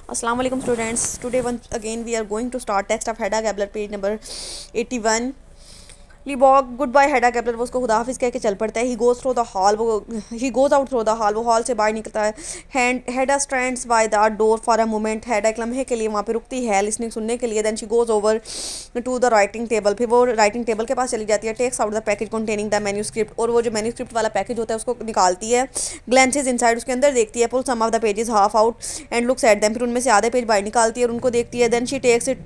Assalamu alaikum students. Today once again we are going to start text of Hedda Gabler page number 81. Lovborg goodbye Hedda Gabler वो उसको खुदा हाफिज़ कह के चल पड़ता है। He goes out through the hall, वो हॉल से बाहर निकलता है। Hedda stands by the door for a moment, Hedda एक लम्हे के लिए वहाँ पे रुकती है लिसनिंग सुनने के लिए। Then she goes over to the writing table, फिर वो राइटिंग टेबल के पास चली जाती है। Takes out the package containing the manuscript, और वो जो मैन्यूस्क्रिप्ट वाला पैकेज होता है उसको निकालती है। ग्लैंसेज इनसाइड, उसके अंदर देखती है। Pull some of the pages half out and looks at them, फिर उनमें से आधे पेज बाहर निकालती है और उनको देखती है। Then she takes it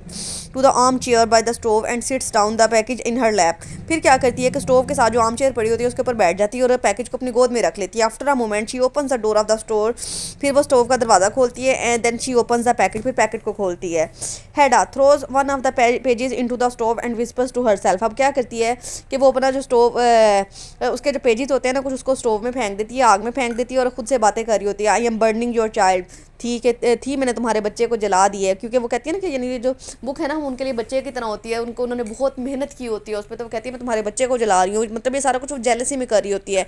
to the arm chair by the stove and sits down the package in her lap, फिर क्या करती है कि स्टोव के साथ जो आर्म चेयर पड़ी होती है उसके ऊपर बैठ जाती है और पैकेज को अपनी गोद में रख लेती है। After a moment she opens the door of the store, फिर वो स्टोव का दरवाज़ा खोलती है and then she opens the packet, फिर पैकेट को खोलती है। Hedda throws one of the pages into the stove and whispers to herself, अब क्या करती है कि वो अपना जो स्टोव उसके जो पेजेस होते हैं ना कुछ, उसको स्टोव में फेंक देती है, आग में फेंक देती है और खुद से बातें कर रही होती है। I am burning your child, मैंने तुम्हारे बच्चे को जला दिया है। क्योंकि वो कहती है ना कि यानी ये जो बुक है ना उनके लिए बच्चे की तरह होती है, उनको उन्होंने बहुत मेहनत की होती है उस पर, तो वो कहती है मैं तुम्हारे बच्चे को जला रही हूँ, मतलब ये सारा कुछ वो जेलसी में कर रही होती है।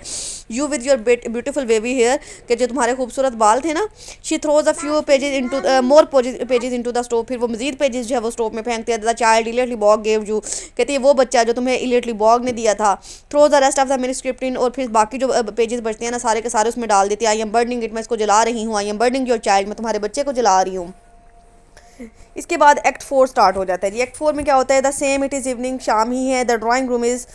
You with your beautiful baby hair, कि जो तुम्हारे खूबसूरत बाल थे ना। She throws a few pages into more pages into the stove, फिर वो मजीद पेजेस जो है वो स्टोव में फेंकते हैं। The child Eilert Lovborg gave you, कहती है वो बच्चा जो तुम्हें इलियटली बॉग ने दिया था। Throw the rest of the manuscript in, और फिर बाकी जो पेजेस बचते हैं ना सारे के सारे उसमें डाल देती है। आई एम बर्निंग इट, मैं इसको जला रही हूँ। I am burning your child, मैं तुम्हारे बच्चे को जला रही हूँ। इसके बाद एक्ट 4 स्टार्ट हो जाता है जी। एक्ट 4 में क्या होता है, the same it is evening, शाम ही है। The drawing room is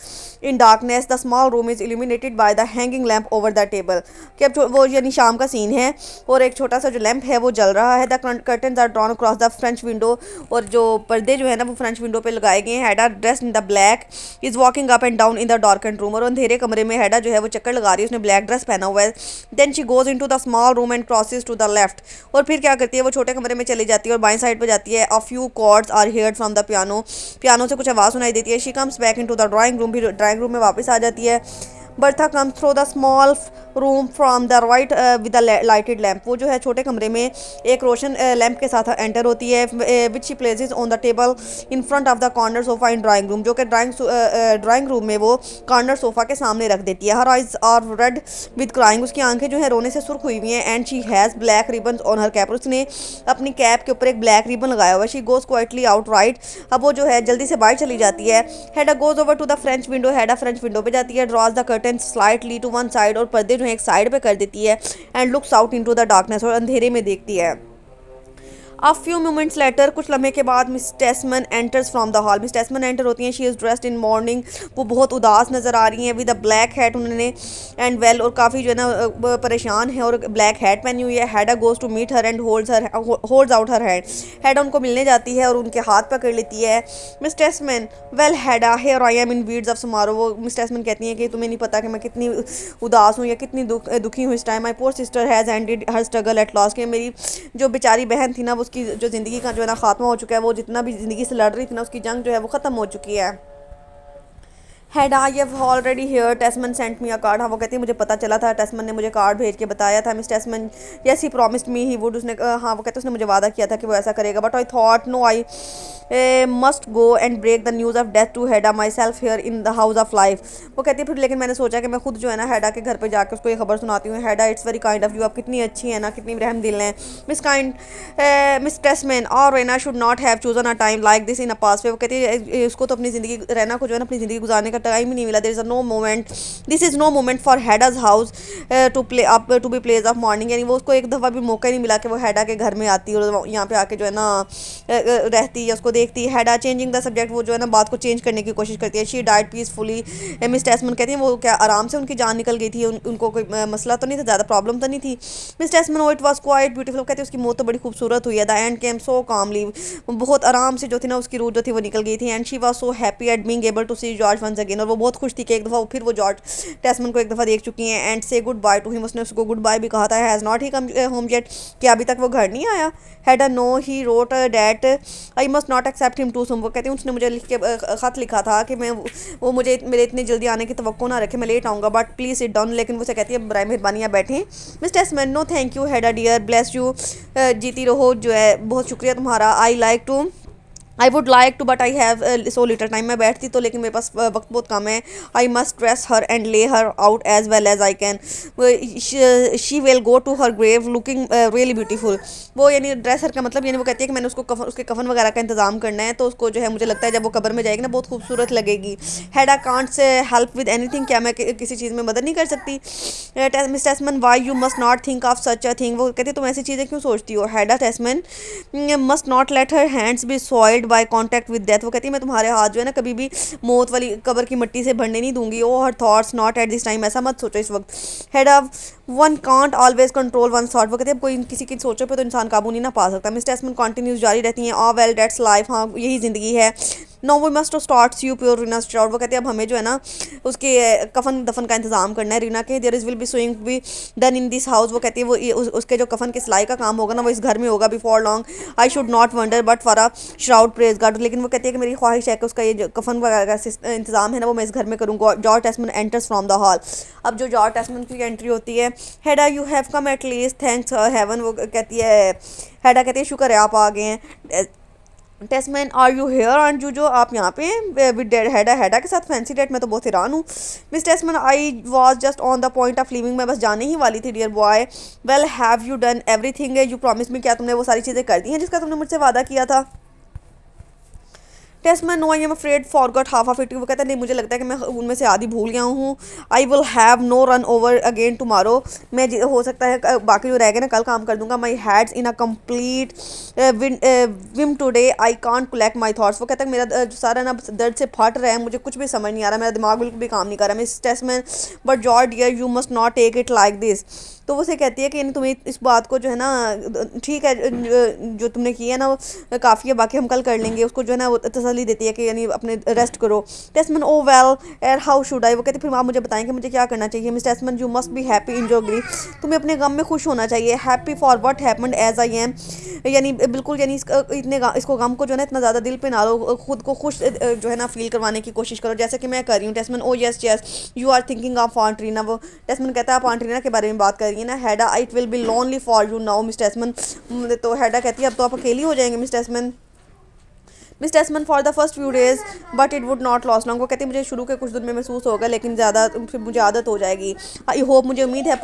in darkness, the small room is illuminated by the hanging lamp over the table, कि अब वो यानी शाम का सीन है और एक छोटा सा जो लैम्प है वो जल रहा है। The curtains are drawn across the French window, और जो पर्दे जो है ना वो फ्रेंच विंडो पे लगाए गए हैं। Hedda dressed in the black is walking up and down in the dark and room, और अंधेरे कमरे में हैडा जो है वो चक्कर लगा रही है, उसने ब्लैक ड्रेस पहना हुआ है। Then she goes in to the small room and crosses to the left, और फिर क्या करती है वो छोटे कमरे में चली जाती है और बाएं साइड पर जाती है। A few chords are heard from the piano, piano से कुछ आवाज़ सुनाई देती है। She comes back into the drawing room, फिर ड्राइंग रूम में वापस आ जाती है। Bertha comes through the small room from the right with the lighted lamp, वो जो है छोटे कमरे में एक रोशन लैम्प के साथ एंटर होती है। Which she places on the table in front of the corner sofa in drawing room, जो कि ड्राइंग रूम में वो कॉर्नर सोफा के सामने रख देती है। Her eyes are red with crying, उसकी आंखें जो है रोने से सुर्ख हुई हुई हैं। And she has black ribbon on her cap, उसने अपनी कैप के ऊपर एक ब्लैक रिबन लगाया हुआ है। She goes quietly out right, अब वो जो है जल्दी से बाहर चली जाती है। Hedda goes over to the French window, Hedda French window पे जाती है। Draws the curtain slightly to one side, और पर्दे जो है एक साइड पे कर देती है। And looks out into the darkness, और अंधेरे में देखती है। अ फ्यू मोमेंट्स लेटर, कुछ लम्हे के बाद Miss Tesman enters from the hall, Miss Tesman enter होती हैं। She is dressed in mourning, वो बहुत उदास नज़र आ रही हैं। विद अ ब्लैक हैट, उन्होंने एंड वेल, और काफ़ी जो है ना परेशान है और ब्लैक हैट पहनी हुई है। Hedda goes to meet her and holds out her hand, Hedda उनको मिलने जाती है और उनके हाथ पकड़ लेती है। Miss Tesman well Hedda here I am in weeds of sorrow, वो मिस टेस्मन कहती हैं कि तुम्हें नहीं पता कि मैं कितनी उदास हूँ या कितनी दुखी हूँ इस time. My poor sister has ended her struggle at last, कि मेरी जो बेचारी बहन थी ना उसकी जो ज़िंदगी का जो है ना खात्मा हो चुका है, वो जितना भी ज़िंदगी से लड़ रही थी ना उसकी जंग जो है वो ख़त्म हो चुकी है। Hedda I have already heard Tesman sent me a card, हाँ वो कहती है मुझे पता चला था, टेस्मन ने मुझे कार्ड भेज के बताया था। Miss Tesman yes he promised me he would, उसने हाँ वो कहते उसने मुझे वादा किया था कि वो ऐसा करेगा। But I thought no I must go and break the news of death to Hedda myself here in the house of life, वो कहती है फिर लेकिन मैंने सोचा कि मैं खुद जो है ना हैडा के घर पे जाकर उसको ये खबर सुनाती हूँ। Hedda it's very kind of you, आप कितनी अच्छी है ना, कितनी रहम दिल हैं। मिस टेस्मन और Rina should not have chosen a time like this in a past way, वो कहती है उसको तो अपनी ज़िंदगी रहना को जो है ना अपनी ज़िंदगी गुजारने का टाइम ही नहीं मिला। There is no moment, this is no moment for Hedda's house to play up to be place of mourning, यानी वो उसको एक दफ़ा भी मौका नहीं मिला कि वो हैडा के घर में आती और यहाँ पे आके जो है ना रहती है, उसको देखती है। हैडा चेंजिंग द सब्जेक्ट, वो जो है ना बात को चेंज करने की कोशिश करती है। शी डाइड पीसफुली, मिस टेस्मन कहती हैं वो क्या आराम से उनकी जान निकल गई थी, उनको कोई मसला तो नहीं था, ज़्यादा प्रॉब्लम तो नहीं थी। मिस टेस्मन वो इट वॉज क्वाइट ब्यूटीफुल, कहती है उसकी मौत तो बड़ी खूबसूरत हुई है। द एंड केम सो कामली, बहुत आराम से जो थी ना उसकी रूह जो थी वो निकल गई थी। And she was so happy at being able to see George once again, और वो बहुत खुश थी कि एक दफ़ा फिर वो जॉर्ज टेस्मन को एक दफ़ा देख चुकी हैं। एंड से गुड बाय टू हिम, उसने उसको गुड बाय भी कहा था। Has not he come home yet, कि अभी तक वो घर नहीं आया। Had a no he wrote that I must not expect him too soon, वो कहती हैं उसने मुझे लिख के ख़त लिखा था कि मैं वो मुझे मेरे इतनी जल्दी आने की तवक्को ना रखे, मैं लेट आऊँगा, बट प्लीज़ सिट डाउन, लेकिन वो से कहती है बराए मेहरबानी आप बैठें। Miss Tesman no thank you Hedda dear, bless you, जीती रहो, जो है बहुत शुक्रिया तुम्हारा। I like to I would like to but I have so little time. मैं बैठती तो लेकिन मेरे पास वक्त बहुत कम है। I must dress her and lay her out as well as I can. She will go to her grave looking really beautiful. वो यानी ड्रेस हर का मतलब यानी वो कहती है कि मैंने उसको कफन, उसके कफन वगैरह का इंतजाम करना है, तो उसको जो है मुझे लगता है जब वो कब्र में जाएगी ना बहुत खूबसूरत लगेगी। Hedda can't say help with anything. क्या मैं किसी चीज़ में मदद नहीं कर सकती? Miss Tesman why you must not think of such a thing. वो कहती है तुम ऐसी चीज़ें क्यों सोचती हो? Hedda Tesman must not let her hands be soiled by contact with death. वो कहती है मैं तुम्हारे हाथ जो है ना कभी भी मौत वाली कब्र की मिट्टी से भरने नहीं दूंगी। Oh her thoughts not at this time. ऐसा मत सोचो इस वक्त। Hedda of one can't always control one thought. वो कहते हैं कोई किसी की सोचों पे तो इंसान काबू नहीं ना पा सकता। मिस टेस्मन कॉन्टिन्यूज जारी रहती हैं। Oh well that's life. हाँ यही ज़िंदगी है। No we must start you poor Rina start. वो कहते हैं अब हमें जो है ना उसके कफन दफन का इंतजाम करना है। रीना के there is will be sewing be done in this house. वो कहती है वो उसके जो कफन की सिलाई का काम होगा ना वो इस घर में होगा before long. I should not wonder but for a shroud praise guard. लेकिन वो कहती है कि मेरी ख्वाहिश है कि उसका ये जो कफन वगैरह का इंतजाम है ना वो मैं इस घर में करूँगा। George Tesman enters from the hall. अब जो जॉर्ज टेस्मन की एंट्री होती है। Hedda you have come at least thanks heaven. वो कहती है हेडा कहती है शुक्र है आप आ गए हैं। टेस्टमैन आर यू हेयर आंट जूजो। आप यहाँ पे हैं विद हेडा। हेडा के साथ फैंसी डेट। मैं तो बहुत हैरान हूँ। Miss Tesman I was just on the point of leaving. मैं बस जाने ही वाली थी dear boy. Well have you done everything you promise me. क्या तुमने वो सारी चीज़ें कर दी हैं जिसका तुमने मुझसे वादा किया था? टेस्ट मैं no I am afraid forgot half of it. वो कहता है नहीं मुझे लगता है कि मैं उनमें से आधी भूल गया हूँ। I will have no run over again tomorrow. मैं हो सकता है बाकी जो रह गए ना कल काम कर दूंगा। My head's in a complete whim today I can't collect my thoughts. वो कहता है मेरा जो सारा ना दर्द से फट रहा है, मुझे कुछ भी समझ नहीं आ रहा, मेरा दिमाग बिल्कुल भी काम नहीं कर रहा। मिस टेस्ट में but George dear you must not take it like this. तो वो से कहती है कि यानी तुम्हें इस बात को जो है ना ठीक है जो तुमने किया है ना वो काफ़ी है, बाकी हम कल कर लेंगे। उसको जो है ना वो तसल्ली देती है कि यानी अपने रेस्ट करो। टेस्टमन ओ वेल एर हाउ शुड आई। वो कहते फिर आप मुझे बताएं कि मुझे क्या करना चाहिए। Miss Tesman you must be happy in your grief. तुम्हें अपने गम में खुश होना चाहिए। Happy for what happened as I am. यानी बिल्कुल यानी इसको गम को जो है ना इतना ज़्यादा दिल पे ना लो, खुद को खुश जो है ना फील करवाने की कोशिश करो जैसे कि मैं कर रही हूँ। Tesman oh yes yes you are thinking of aunt Rina. वो टेस्टमन कहता है आप ऑन ट्रीना के बारे में बात कर रही है ना। Hedda it will be lonely for you now Miss Tesman. तो हेडा कहती है अब तो आप अकेली हो जाएंगे Miss Tesman. Miss Tesman for the first few days but it would not last long. वो कहती है मुझे शुरू के कुछ दिन में महसूस होगा लेकिन ज़्यादा फिर मुझे आदत हो जाएगी। आई होप मुझे उम्मीद है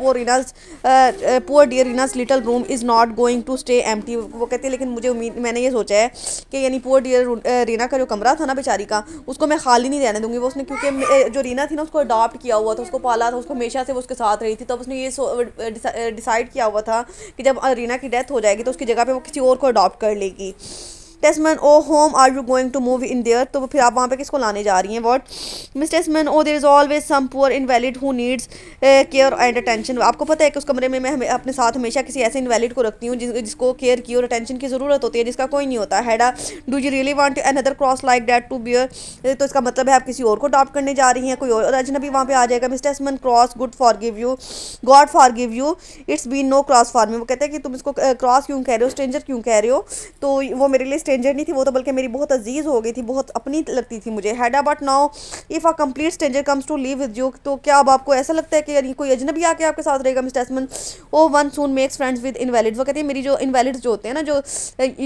poor dear Rina's little room is not going to stay empty. वो कहती है लेकिन मुझे उम्मीद मैंने ये सोचा है कि यानी पोर डियर रीना का जो कमरा था ना बेचारी का उसको मैं खाली नहीं रहने दूंगी। वो उसने क्योंकि जो रीना थी ना उसको अडॉप्ट किया हुआ था, उसको पाला था, उसको हमेशा से वो उसके साथ रही थी। तब उसने ये डिसाइड किया हुआ था कि जब रीना की डेथ हो जाएगी तो उसकी जगह पे वो किसी और को अडॉप्ट कर लेगी। Tesman oh whom are you going to move in there. तो फिर आप वहाँ पे किसको लाने जा रही हैं? What Miss Tesman oh there is always some poor invalid who needs care and attention. आपको पता है कि उस कमरे में मैं अपने साथ हमेशा किसी ऐसे इनवैलिड को रखती हूँ जिसको केयर की और अटेंशन की ज़रूरत होती है, जिसका कोई नहीं होता। Hedda do you really want another cross like that to bear. तो इसका मतलब है आप किसी और को अडॉप्ट करने जा रही हैं, कोई और अजनबी वहाँ पे आ जाएगा। Miss Tesman cross good forgive you God forgive you it's been no cross for me. वो कहते हैं कि तुम इसको क्रॉस क्यों कह रहे हो, स्ट्रेंजर क्यों कह रहे हो? तो वो मेरे लिए स्ट्रेंजर नहीं थी, वो तो बल्कि मेरी बहुत अजीज़ हो गई थी, बहुत अपनी लगती थी मुझे। Hedda but now if a complete stranger comes to live with you. तो क्या अब आपको ऐसा लगता है कि यानी कोई अजनबी आके आपके साथ रहेगा? Miss Tesman oh one soon makes friends with invalid. वो कहती है मेरी जो इनवैलिड्स जो होते हैं ना, जो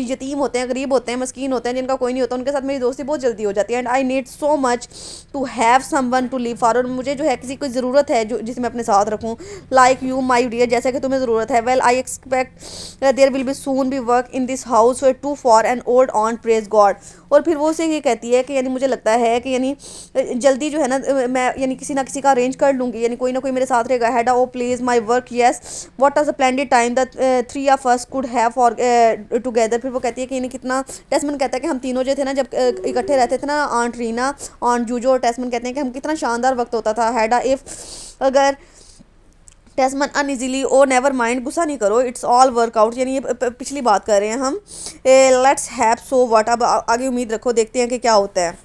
यतीम होते हैं, गरीब होते हैं, मस्कीन होते हैं, जिनका कोई नहीं होता, उनके साथ मेरी दोस्ती बहुत जल्दी हो जाती है। And I need so much to have someone to live for. और मुझे जो है किसी को ज़रूरत है जो जिसे मैं अपने साथ रखूँ, लाइक यू माई डियर, जैसा कि तुम्हें ज़रूरत है। Well I expect there will be soon be work in this house too for an old aunt praise God. और फिर वो उसे ये कहती है कि यानी मुझे लगता है कि यानी जल्दी जो है ना मैं यानी किसी ना किसी का अरेंज कर लूँगी, यानी कोई ना कोई मेरे साथ रहेगा। Hedda oh please my work yes what are the splendid time the three of us could have for together. फिर वो कहती है कि यानी कितना टेस्टमन कहता है कि हम तीनों जो थे ना जब इकट्ठे रहते थे ना, आंट रीना, आंट जूजो और टेस्टमन कहते हैं कि हम कितना शानदार वक्त होता था। हेडा इफ़ अगर टेस्टमन अनइजीली ओ नेवर माइंड, गुस्सा नहीं करो, इट्स ऑल वर्कआउट, यानी ये पिछली बात कर रहे हैं हम। Let's have so what. अब आगे उम्मीद रखो, देखते हैं कि क्या होता है।